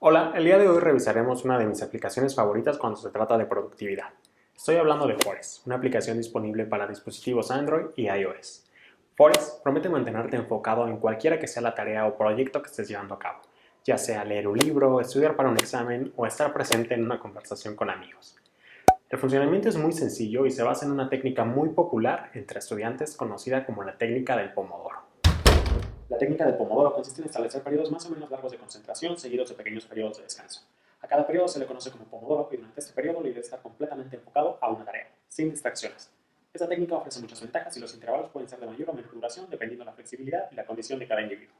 Hola, el día de hoy revisaremos una de mis aplicaciones favoritas cuando se trata de productividad. Estoy hablando de Forest, una aplicación disponible para dispositivos Android y iOS. Forest promete mantenerte enfocado en cualquiera que sea la tarea o proyecto que estés llevando a cabo, ya sea leer un libro, estudiar para un examen o estar presente en una conversación con amigos. El funcionamiento es muy sencillo y se basa en una técnica muy popular entre estudiantes conocida como la técnica del Pomodoro. La técnica del Pomodoro consiste en establecer periodos más o menos largos de concentración seguidos de pequeños periodos de descanso. A cada periodo se le conoce como Pomodoro y durante este periodo la idea es estar completamente enfocado a una tarea, sin distracciones. Esta técnica ofrece muchas ventajas y los intervalos pueden ser de mayor o menor duración dependiendo de la flexibilidad y la condición de cada individuo.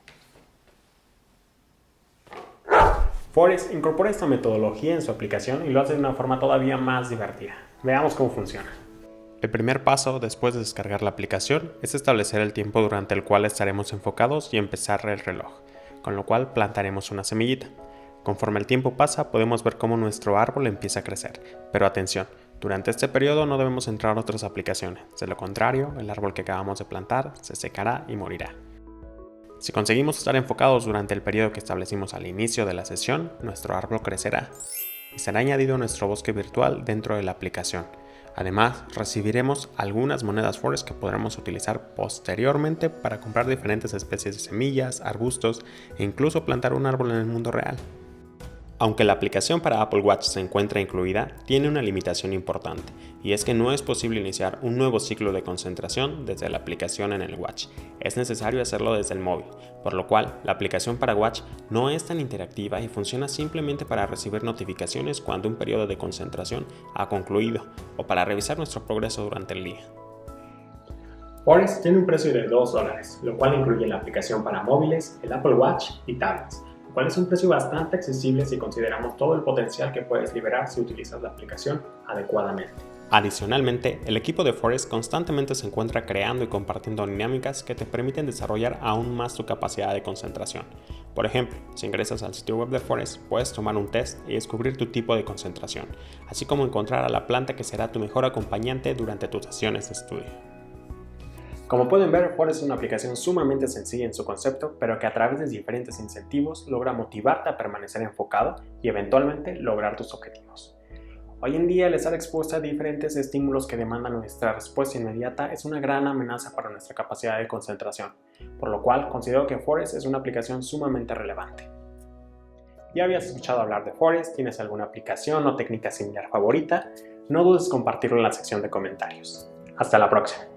Forest incorpora esta metodología en su aplicación y lo hace de una forma todavía más divertida. Veamos cómo funciona. El primer paso después de descargar la aplicación es establecer el tiempo durante el cual estaremos enfocados y empezar el reloj, con lo cual plantaremos una semillita. Conforme el tiempo pasa podemos ver cómo nuestro árbol empieza a crecer, pero atención, durante este periodo no debemos entrar a otras aplicaciones, de lo contrario el árbol que acabamos de plantar se secará y morirá. Si conseguimos estar enfocados durante el periodo que establecimos al inicio de la sesión, nuestro árbol crecerá y será añadido a nuestro bosque virtual dentro de la aplicación. Además, recibiremos algunas monedas Forest que podremos utilizar posteriormente para comprar diferentes especies de semillas, arbustos e incluso plantar un árbol en el mundo real. Aunque la aplicación para Apple Watch se encuentra incluida, tiene una limitación importante, y es que no es posible iniciar un nuevo ciclo de concentración desde la aplicación en el Watch. Es necesario hacerlo desde el móvil, por lo cual la aplicación para Watch no es tan interactiva y funciona simplemente para recibir notificaciones cuando un periodo de concentración ha concluido o para revisar nuestro progreso durante el día. Forest tiene un precio de $2, lo cual incluye la aplicación para móviles, el Apple Watch y tablets, lo cual es un precio bastante accesible si consideramos todo el potencial que puedes liberar si utilizas la aplicación adecuadamente. Adicionalmente, el equipo de Forest constantemente se encuentra creando y compartiendo dinámicas que te permiten desarrollar aún más tu capacidad de concentración. Por ejemplo, si ingresas al sitio web de Forest, puedes tomar un test y descubrir tu tipo de concentración, así como encontrar a la planta que será tu mejor acompañante durante tus sesiones de estudio. Como pueden ver, Forest es una aplicación sumamente sencilla en su concepto, pero que a través de diferentes incentivos logra motivarte a permanecer enfocado y eventualmente lograr tus objetivos. Hoy en día, el estar expuesto a diferentes estímulos que demandan nuestra respuesta inmediata es una gran amenaza para nuestra capacidad de concentración, por lo cual considero que Forest es una aplicación sumamente relevante. ¿Ya habías escuchado hablar de Forest? ¿Tienes alguna aplicación o técnica similar favorita? No dudes en compartirlo en la sección de comentarios. Hasta la próxima.